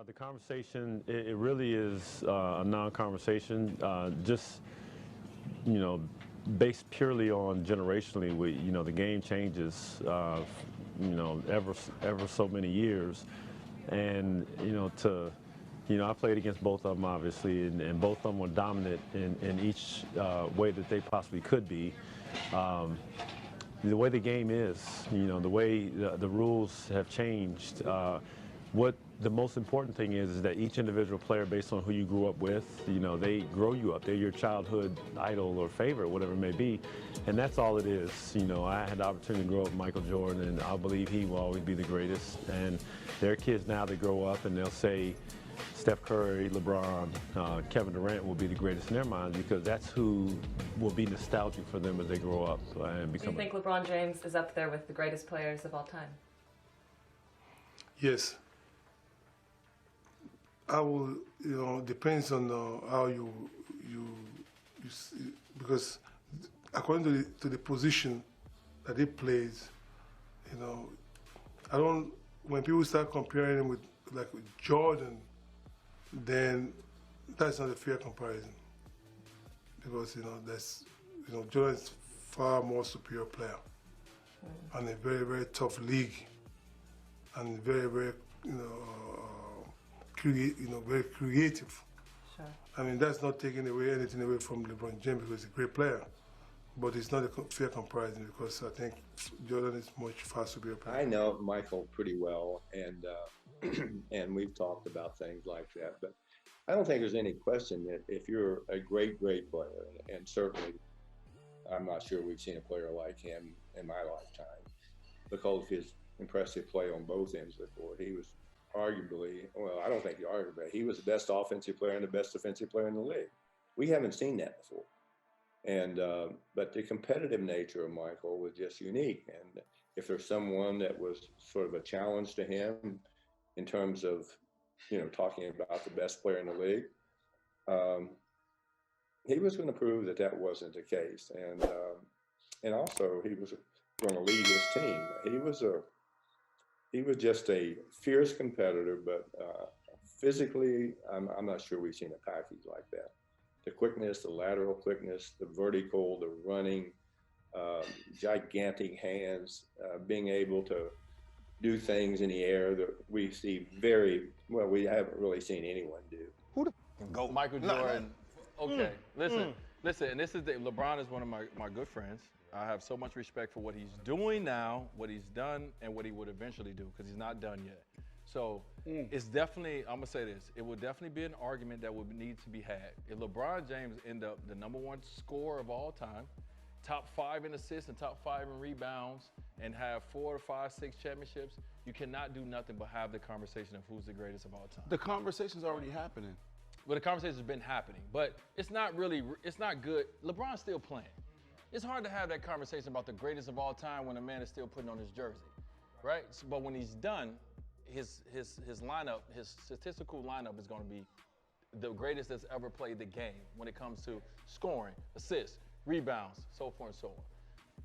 The conversation, it really is a non-conversation, just, you know, based purely on generationally, the game changes, ever so many years. And, I played against both of them, obviously, and both of them were dominant in each way that they possibly could be. The way the game is, the way the rules have changed. What the most important thing is that each individual player, based on who you grew up with, they grow you up. They're your childhood idol or favorite, whatever it may be. And that's all it is. I had the opportunity to grow up with Michael Jordan, and I believe he will always be the greatest. And there are kids now that grow up and they'll say Steph Curry, LeBron, Kevin Durant will be the greatest in their minds because that's who will be nostalgic for them as they grow up and become. Do you think LeBron James is up there with the greatest players of all time? Yes. I will, depends on how you see, because according to the position that he plays, when people start comparing him with Jordan, then that's not a fair comparison, because Jordan is far more superior player and a very, very tough league and very, very very creative. Sure. I mean, that's not taking anything away from LeBron James, because he's a great player, but it's not a fair comparison because I think Jordan is much far superior player. I know Michael pretty well, and and we've talked about things like that, but I don't think there's any question that if you're a great player, and certainly I'm not sure we've seen a player like him in my lifetime because of his impressive play on both ends of the court. He was arguably, well, I don't think he was the best offensive player and the best defensive player in the league. We haven't seen that before. And but the competitive nature of Michael was just unique. And if there's someone that was sort of a challenge to him in terms of, talking about the best player in the league, he was going to prove that that wasn't the case. And also he was going to lead his team. He was just a fierce competitor, but physically, I'm not sure we've seen a package like that. The quickness, the lateral quickness, the vertical, the running, gigantic hands, being able to do things in the air that we see we haven't really seen anyone do. Who the go? Michael Jordan. Okay, listen, and this is LeBron is one of my good friends. I have so much respect for what he's doing now, what he's done, and what he would eventually do, because he's not done yet. So it's definitely, I'm gonna say this, it would definitely be an argument that would need to be had. If LeBron James end up the #1 scorer of all time, top 5 in assists and top 5 in rebounds, and have 4 to 5, 6 championships, you cannot do nothing but have the conversation of who's the greatest of all time. The conversation's already happening. Well, the conversation's been happening, but it's not good. LeBron's still playing. It's hard to have that conversation about the greatest of all time when a man is still putting on his jersey, right? But when he's done, his lineup, his statistical lineup is going to be the greatest that's ever played the game when it comes to scoring, assists, rebounds, so forth and so on.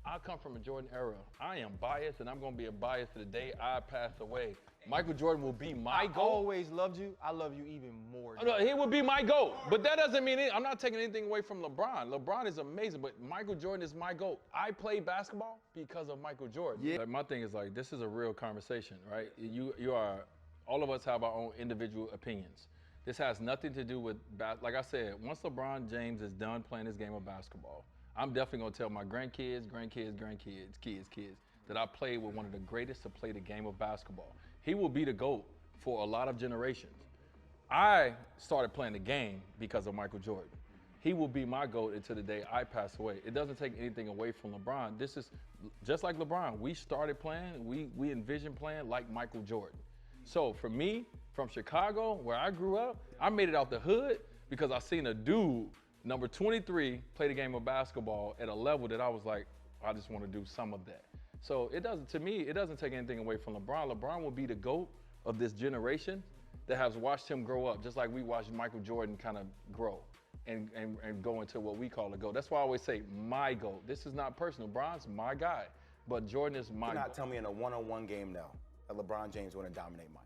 I come from a Jordan era. I am biased, and I'm going to be a bias to the day I pass away. Michael Jordan will be my GOAT. I always loved you. I love you even more. No, he would be my GOAT. But that doesn't mean I'm not taking anything away from LeBron. LeBron is amazing, but Michael Jordan is my GOAT. I play basketball because of Michael Jordan. Yeah. Like, my thing is this is a real conversation, right? All of us have our own individual opinions. This has nothing to do with, like I said, once LeBron James is done playing this game of basketball, I'm definitely gonna tell my grandkids, kids, that I played with one of the greatest to play the game of basketball. He will be the GOAT for a lot of generations. I started playing the game because of Michael Jordan. He will be my GOAT until the day I pass away. It doesn't take anything away from LeBron. This is just like LeBron. We started playing, we envisioned playing like Michael Jordan. So for me, from Chicago, where I grew up, I made it out the hood because I seen a dude, number 23, play the game of basketball at a level that I was like, I just want to do some of that. So to me, it doesn't take anything away from LeBron. LeBron will be the GOAT of this generation that has watched him grow up, just like we watched Michael Jordan kind of grow and go into what we call a GOAT. That's why I always say my GOAT. This is not personal. LeBron's my guy, but Jordan is my GOAT. You cannot tell me in a one-on-one game now that LeBron James want to dominate Mike.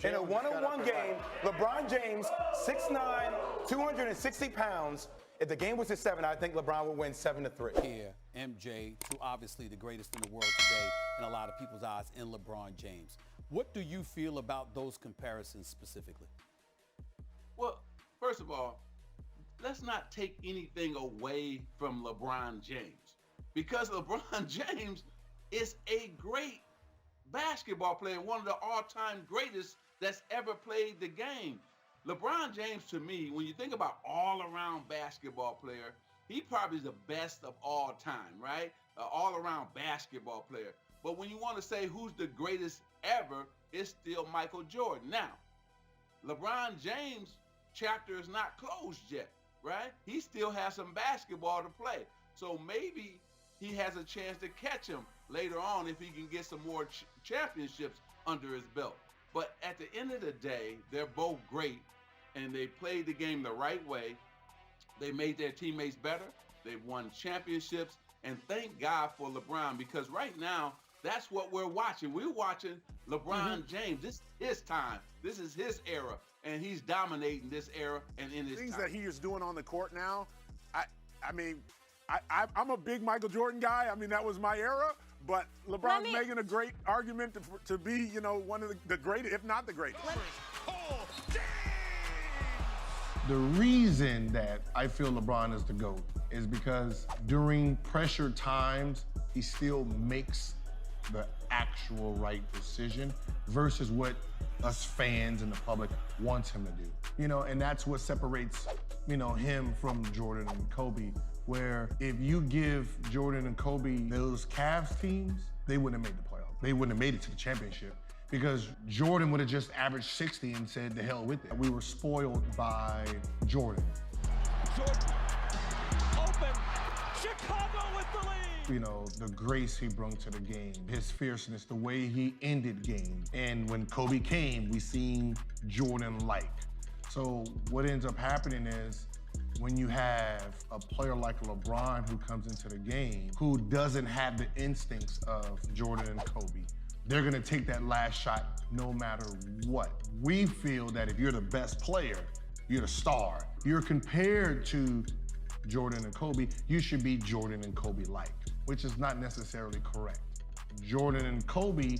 In a one-on-one game, LeBron James, 6'9", 260 pounds. If the game was at 7, I think LeBron would win 7-3. Here, MJ, to obviously the greatest in the world today in a lot of people's eyes, in LeBron James. What do you feel about those comparisons specifically? Well, first of all, let's not take anything away from LeBron James, because LeBron James is a great basketball player, one of the all-time greatest that's ever played the game. LeBron James, to me, when you think about all-around basketball player, he probably is the best of all time, right? All-around basketball player. But when you want to say who's the greatest ever, it's still Michael Jordan. Now, LeBron James' chapter is not closed yet, right? He still has some basketball to play. So maybe he has a chance to catch him later on if he can get some more championships under his belt. But at the end of the day, they're both great, and they played the game the right way. They made their teammates better. They've won championships, and thank God for LeBron, because right now, that's what we're watching. We're watching LeBron James. This is his time. This is his era, and he's dominating this era and in his things time. that he is doing on the court now, I'm a big Michael Jordan guy. I mean, that was my era. But LeBron's making a great argument to be, you know, one of the greatest, if not the greatest. The reason that I feel LeBron is the GOAT is because during pressure times, he still makes the actual right decision versus what us fans and the public wants him to do. You know, and that's what separates, you know, him from Jordan and Kobe, where if you give Jordan and Kobe those Cavs teams, they wouldn't have made the playoff. They wouldn't have made it to the championship because Jordan would have just averaged 60 and said, the hell with it. We were spoiled by Jordan. Jordan, open, Chicago with the lead. You know, the grace he brought to the game, his fierceness, the way he ended games. And when Kobe came, we seen Jordan-like. So what ends up happening is when you have a player like LeBron who comes into the game, who doesn't have the instincts of Jordan and Kobe, they're gonna take that last shot no matter what. We feel that if you're the best player, you're the star. You're compared to Jordan and Kobe, you should be Jordan and Kobe-like, which is not necessarily correct. Jordan and Kobe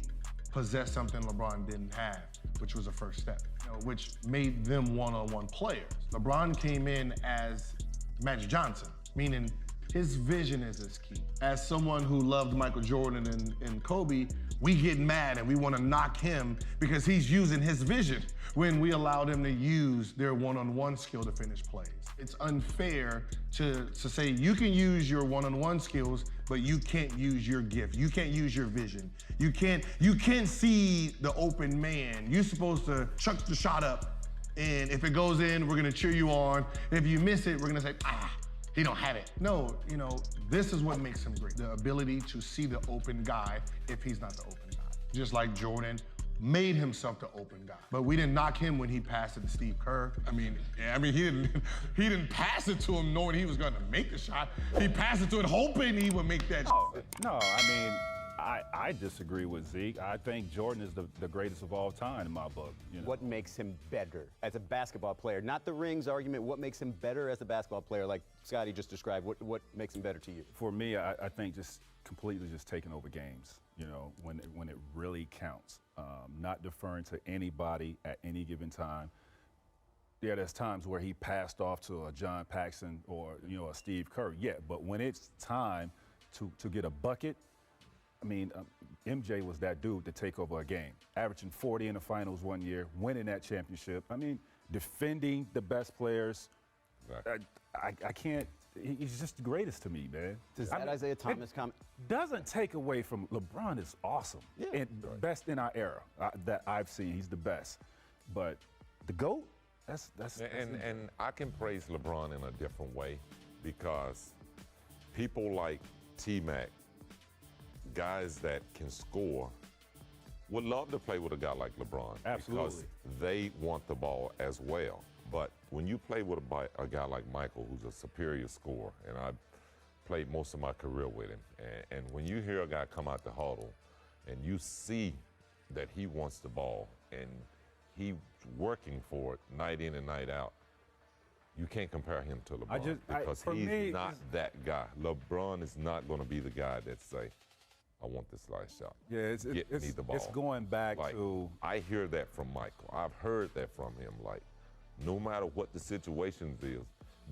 possessed something LeBron didn't have, which was a first step, you know, which made them one-on-one players. LeBron came in as Magic Johnson, meaning his vision is his key. As someone who loved Michael Jordan and Kobe, we get mad and we want to knock him because he's using his vision when we allowed him to use their one-on-one skill to finish plays. It's unfair to say you can use your one-on-one skills, but you can't use your gift. You can't use your vision. You can't see the open man. You're supposed to chuck the shot up, and if it goes in, we're gonna cheer you on. If you miss it, we're gonna say, he don't have it. No, you know, this is what makes him great. The ability to see the open guy if he's not the open guy. Just like Jordan made himself the open guy. But we didn't knock him when he passed it to Steve Kerr. He didn't pass it to him knowing he was gonna make the shot. He passed it to him hoping he would make that shot. No, I mean, I disagree with Zeke. I think Jordan is the greatest of all time in my book. You know? What makes him better as a basketball player? Not the rings argument, what makes him better as a basketball player, like Scotty just described? What makes him better to you? For me, I think just completely just taking over games, you know, when it really counts. Not deferring to anybody at any given time. Yeah, there's times where he passed off to a John Paxson or, you know, a Steve Kerr. Yeah, but when it's time to get a bucket, I mean, MJ was that dude to take over a game, averaging 40 in the finals one year, winning that championship. I mean, defending the best players. Right. I can't. He's just the greatest to me, man. Does that Isaiah Thomas comment? Doesn't take away from LeBron is awesome. Yeah, and best in our era that I've seen. He's the best. But the GOAT, that's and I can praise LeBron in a different way because people like T-Mac, guys that can score, would love to play with a guy like LeBron. Absolutely. Because they want the ball as well. But when you play with a guy like Michael, who's a superior scorer, and I've played most of my career with him, and when you hear a guy come out the huddle and you see that he wants the ball and he's working for it night in and night out. You can't compare him to LeBron because he's not that guy. LeBron is not going to be the guy that say, I want this last shot. Yeah, Get me the ball. It's going back to. I hear that from Michael. I've heard that from him. Like, no matter what the situation is,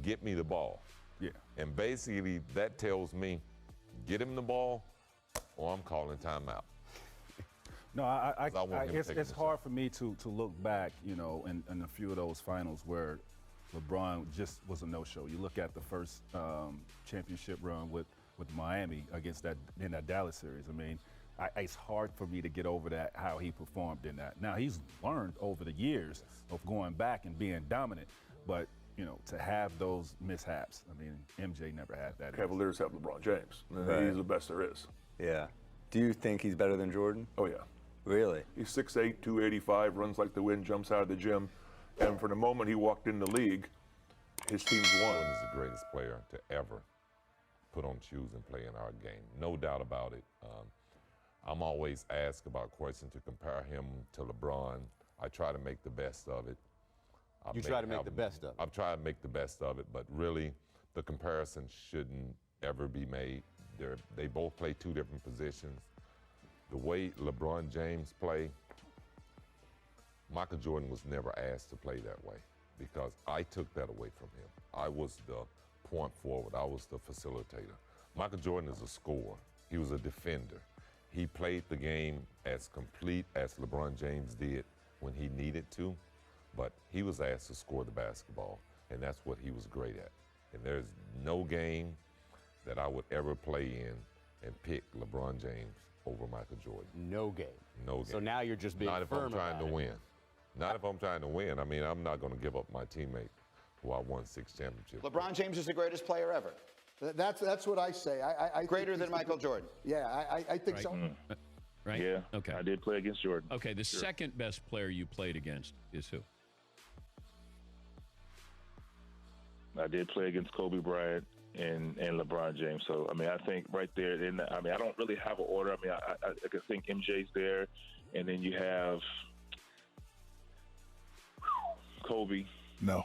get me the ball. Yeah. And basically, that tells me, get him the ball, or I'm calling timeout. No, it's hard for me to look back, you know, in a few of those finals where LeBron just was a no-show. You look at the first championship run with Miami against that Dallas series. I mean, it's hard for me to get over that, how he performed in that. Now, he's learned over the years of going back and being dominant, but, you know, to have those mishaps, I mean, MJ never had that. Cavaliers have LeBron James. Right. He's the best there is. Yeah. Do you think he's better than Jordan? Oh, yeah. Really? He's 6'8", 285, runs like the wind, jumps out of the gym. And from the moment he walked in the league, his team's won. Jordan is the greatest player to ever put on shoes and play in our game. No doubt about it. I'm always asked about questions to compare him to LeBron. I try to make the best of it. You try to make the best of it? I've tried to make the best of it, but really the comparison shouldn't ever be made. They both play two different positions. The way LeBron James play, Michael Jordan was never asked to play that way because I took that away from him. I was the point forward. I was the facilitator. Michael Jordan is a scorer. He was a defender. He played the game as complete as LeBron James did when he needed to, but he was asked to score the basketball, and that's what he was great at. And there's no game that I would ever play in and pick LeBron James over Michael Jordan. No game. No game. So now you're just being Not if firm I'm trying about to it. win. Not if I'm trying to win. I mean, I'm not going to give up my teammate who I won 6 championships. LeBron James is the greatest player ever. That's what I say. I Greater think than Michael Jordan. Yeah, I think so. Right? Yeah. Okay. I did play against Jordan. Okay, the Sure. second best player you played against is who? I did play against Kobe Bryant and LeBron James. So, I mean, I think right there, I mean, I don't really have an order. I mean, I could think MJ's there, and then you have Kobe. No.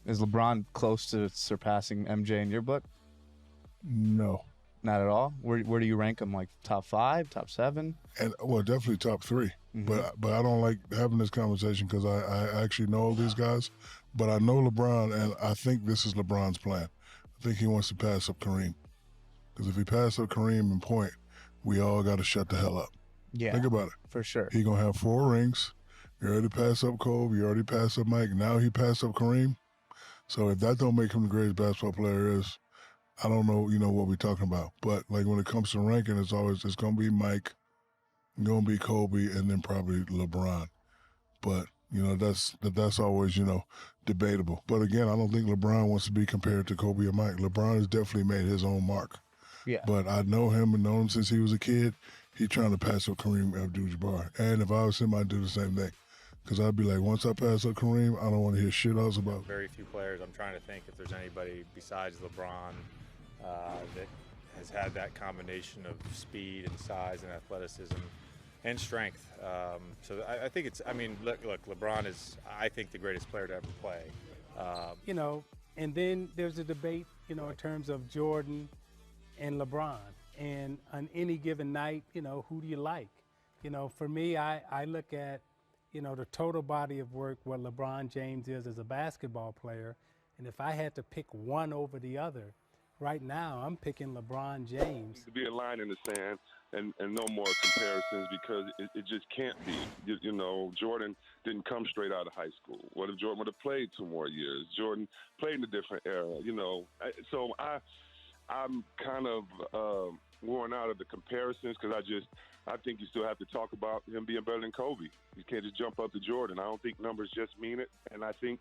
Is LeBron close to surpassing MJ in your book? No. Not at all? Where do you rank him? Like top 5, top 7? And well, definitely top 3. But I don't like having this conversation because I actually know all these guys. But I know LeBron, and I think this is LeBron's plan. I think he wants to pass up Kareem. Because if he passes up Kareem in point, we all got to shut the hell up. Yeah. Think about it. For sure. He going to have 4 rings. You already passed up Kobe. You already passed up Mike. Now he passed up Kareem. So if that don't make him the greatest basketball player there is, I don't know, what we're talking about. But like when it comes to ranking, it's going to be Mike, going to be Kobe, and then probably LeBron. But, that's always, debatable. But again, I don't think LeBron wants to be compared to Kobe or Mike. LeBron has definitely made his own mark. Yeah. But I know him and known him since he was a kid. He's trying to pass up Kareem Abdul-Jabbar. And if I was him, I'd do the same thing. Because I'd be like, once I pass up Kareem, I don't want to hear shit else about it. Very few players. I'm trying to think if there's anybody besides LeBron that has had that combination of speed and size and athleticism and strength. So I think it's, I mean, look, LeBron is, I think, the greatest player to ever play. And then there's a debate, in terms of Jordan and LeBron. And on any given night, who do you like? For me, I look at, the total body of work, what LeBron James is as a basketball player. And if I had to pick one over the other, right now I'm picking LeBron James. To be a line in the sand and no more comparisons because it just can't be. Jordan didn't come straight out of high school. What if Jordan would have played 2 more years? Jordan played in a different era, So I'm kind of worn out of the comparisons because I think you still have to talk about him being better than Kobe. You can't just jump up to Jordan. I don't think numbers just mean it. And I think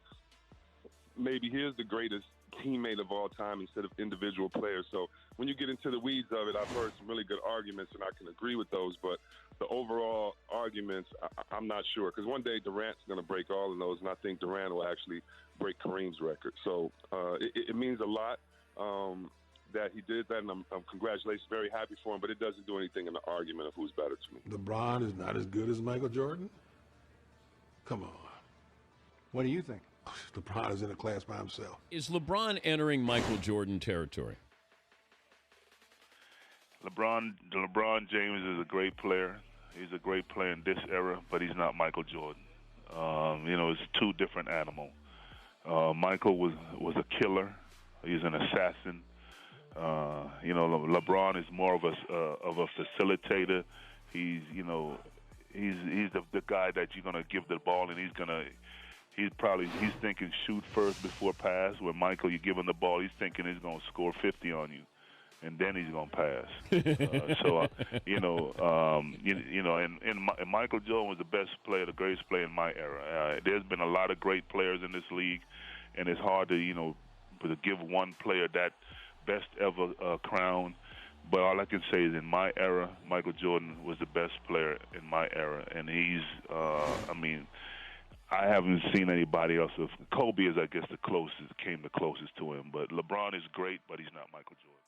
maybe he is the greatest teammate of all time instead of individual players. So when you get into the weeds of it, I've heard some really good arguments, and I can agree with those. But the overall arguments, I'm not sure. Because one day Durant's going to break all of those, and I think Durant will actually break Kareem's record. So it means a lot that he did that, and I'm congratulations, very happy for him, but it doesn't do anything in the argument of who's better to me. LeBron is not as good as Michael Jordan? Come on. What do you think? LeBron is in a class by himself. Is LeBron entering Michael Jordan territory? LeBron James is a great player. He's a great player in this era, but he's not Michael Jordan. It's two different animals. Michael was a killer. He's an assassin. LeBron is more of a facilitator. He's the guy that you're gonna give the ball, and he's thinking shoot first before pass. Where Michael, you give him the ball, he's thinking he's gonna score 50 on you, and then he's gonna pass. And Michael Jordan was the best player, the greatest player in my era. There's been a lot of great players in this league, and it's hard to give one player that best ever crown. But all I can say is in my era, Michael Jordan was the best player in my era, and he's I haven't seen anybody else. Kobe is, I guess, came the closest to him. But LeBron is great, but he's not Michael Jordan.